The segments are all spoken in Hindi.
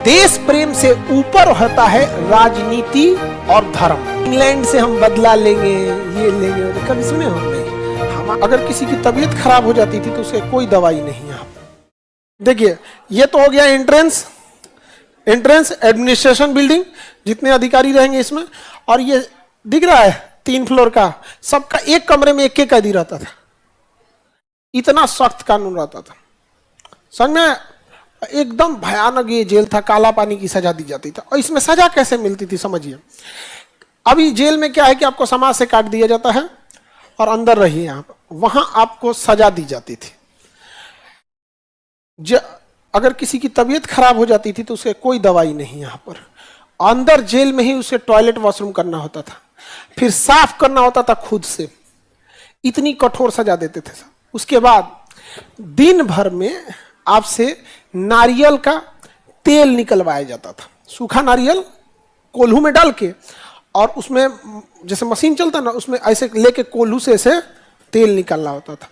देश प्रेम से ऊपर होता है राजनीति और धर्म। इंग्लैंड से हम बदला लेंगे, ये लेंगे, कभी सुने हो नहीं। हम अगर किसी की तबीयत खराब हो जाती थी तो उसके कोई दवाई नहीं है। देखिए ये तो हो गया एंट्रेंस एडमिनिस्ट्रेशन बिल्डिंग, जितने अधिकारी रहेंगे इसमें। और ये दिख रहा है 3 फ्लोर का, सबका एक कमरे में एक कैदी रहता था। इतना सख्त कानून रहता था, समझ में। एकदम भयानक ये जेल था, काला पानी की सजा दी जाती थी। और इसमें सजा कैसे मिलती थी समझिए। अभी जेल में क्या है कि आपको समाज से काट दिया जाता है और अंदर रहिए आप, वहां आपको सजा दी जाती थी। अगर किसी की तबीयत खराब हो जाती थी तो उसके कोई दवाई नहीं यहाँ पर। अंदर जेल में ही उसे टॉयलेट वॉशरूम करना होता था, फिर साफ करना होता था खुद से। इतनी कठोर सजा देते थे। उसके बाद दिन भर में आपसे नारियल का तेल निकलवाया जाता था। सूखा नारियल कोल्हू में डाल के, और उसमें जैसे मशीन चलता ना, उसमें ऐसे लेके कोल्हू से ऐसे तेल निकालना होता था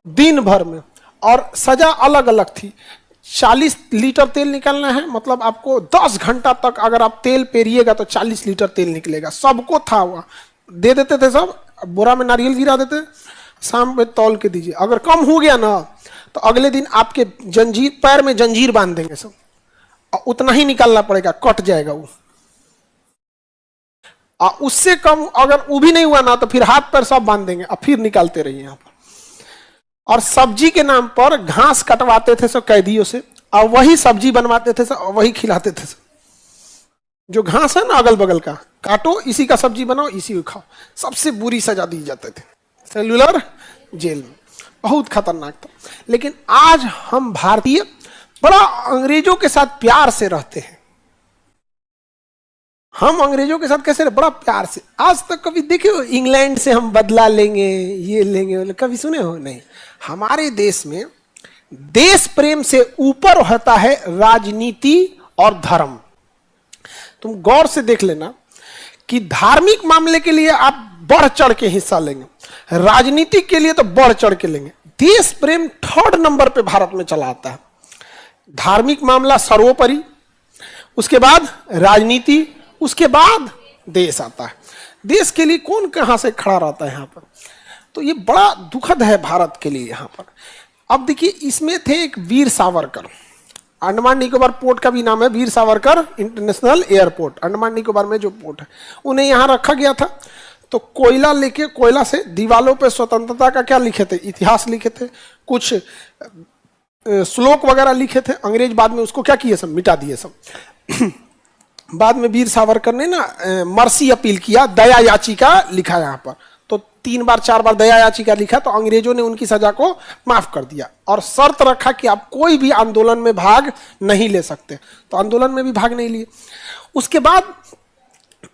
दिन भर में। और सजा अलग अलग थी। 40 लीटर तेल निकालना है, मतलब आपको 10 घंटा तक अगर आप तेल पेरिएगा तो 40 लीटर तेल निकलेगा। सबको था, वह दे देते थे, सब बोरा में नारियल गिरा देते, शाम में तौल के दीजिए। अगर कम हो गया ना तो अगले दिन आपके जंजीर, पैर में जंजीर बांध देंगे सब, और उतना ही निकालना पड़ेगा, कट जाएगा वो। और उससे कम अगर वो भी नहीं हुआ ना तो फिर हाथ पैर सब बांध देंगे और फिर निकालते रहिए यहाँ पर। और सब्जी के नाम पर घास कटवाते थे सब कैदियों से, और वही सब्जी बनवाते थे सब, और वही खिलाते थे सब। जो घास है ना अगल बगल का, काटो, इसी का सब्जी बनाओ, इसी को खाओ। सबसे बुरी सजा दी जाते थे सेलुलर जेल में। बहुत खतरनाक था। लेकिन आज हम भारतीय बड़ा अंग्रेजों के साथ प्यार से रहते हैं। हम अंग्रेजों के साथ कैसे रहे? बड़ा प्यार से। आज तक कभी देखे हो इंग्लैंड से हम बदला लेंगे, ये लेंगे, कभी सुने हो नहीं। हमारे देश में देश प्रेम से ऊपर होता है राजनीति और धर्म। तुम गौर से देख लेना कि धार्मिक मामले के लिए आप बढ़ चढ़ के हिस्सा लेंगे, राजनीति के लिए तो बढ़ चढ़ के लेंगे। देश प्रेम 3rd नंबर पे भारत में चला आता है। धार्मिक मामला सर्वोपरि, उसके बाद राजनीति, उसके बाद देश आता है। देश के लिए कौन कहां से खड़ा रहता है यहाँ पर। तो ये बड़ा दुखद है भारत के लिए यहाँ पर। अब देखिए, इसमें थे एक वीर सावरकर। अंडमान निकोबार पोर्ट का भी नाम है वीर सावरकर इंटरनेशनल एयरपोर्ट। अंडमान निकोबार में जो पोर्ट है, उन्हें यहाँ रखा गया था। तो कोयला लेके, कोयला से दीवालों पे स्वतंत्रता का क्या लिखे थे, इतिहास लिखे थे, कुछ श्लोक वगैरह लिखे थे। अंग्रेज बाद में उसको क्या किए, सब मिटा दिए सब। बाद में वीर सावरकर ने ना मर्सी अपील किया, दया याचिका लिखा यहाँ पर। तो 3 बार 4 बार दया याचिका लिखा, तो अंग्रेजों ने उनकी सजा को माफ कर दिया और शर्त रखा कि आप कोई भी आंदोलन में भाग नहीं ले सकते। तो आंदोलन में भी भाग नहीं लिए। उसके बाद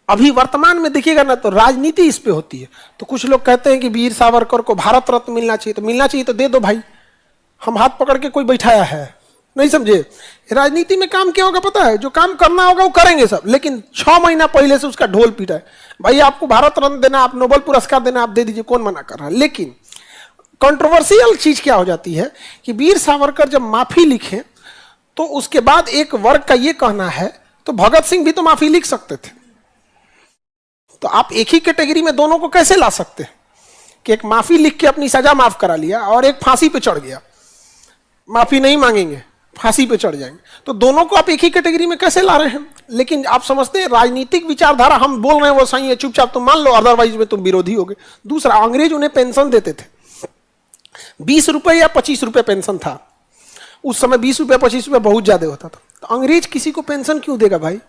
अभी वर्तमान में देखिएगा ना तो राजनीति इस पे होती है। तो कुछ लोग कहते हैं कि वीर सावरकर को भारत रत्न मिलना चाहिए। तो मिलना चाहिए तो दे दो भाई, हम हाथ पकड़ के कोई बैठाया है, नहीं समझे। राजनीति में काम क्या होगा पता है, जो काम करना होगा वो करेंगे सब, लेकिन 6 महीना पहले से उसका ढोल पीटा है। भाई आपको भारत रत्न देना, आप नोबेल पुरस्कार देना, आप दे दीजिए, कौन मना कर रहा है। लेकिन कंट्रोवर्शियल चीज क्या हो जाती है कि वीर सावरकर जब माफी लिखे तो उसके बाद एक वर्ग का ये कहना है, तो भगत सिंह भी तो माफी लिख सकते थे। तो आप एक ही कैटेगरी में दोनों को कैसे ला सकते हैं कि एक माफी लिख के अपनी सजा माफ करा लिया और एक फांसी पे चढ़ गया, माफी नहीं मांगेंगे, फांसी पे चढ़ जाएंगे। तो दोनों को आप एक ही कैटेगरी में कैसे ला रहे हैं। लेकिन आप समझते हैं राजनीतिक विचारधारा हम बोल रहे हैं वो सही है, चुपचाप तुम मान लो, अदरवाइज में तुम विरोधी हो गए। दूसरा, अंग्रेज उन्हें पेंशन देते थे, 20 रुपए या 25 रुपए पेंशन था उस समय। 20 रुपए 25 रुपए बहुत ज्यादा होता था। तो अंग्रेज किसी को पेंशन क्यों देगा भाई।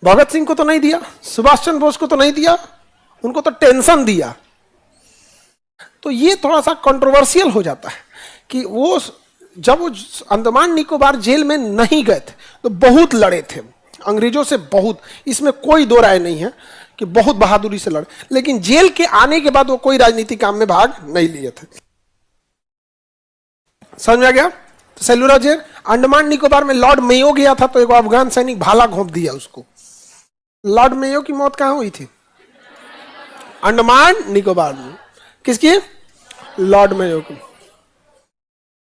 भगत सिंह को तो नहीं दिया, सुभाष चंद्र बोस को तो नहीं दिया, उनको तो टेंशन दिया। तो ये थोड़ा सा कंट्रोवर्शियल हो जाता है कि वो जब वो अंडमान निकोबार जेल में नहीं गए थे तो बहुत लड़े थे अंग्रेजों से, बहुत, इसमें कोई दो राय नहीं है कि बहुत बहादुरी से लड़े। लेकिन जेल के आने के बाद वो कोई राजनीतिक काम में भाग नहीं लिए थे। समझ में आ गया। तो सेलुलर जेल अंडमान निकोबार में लॉर्ड मेयो गया था, तो एक अफगान सैनिक भाला घोंप दिया उसको। लॉर्ड मेयो की मौत कहां हुई थी? अंडमान निकोबार में। किसकी? लॉर्ड मेयो की।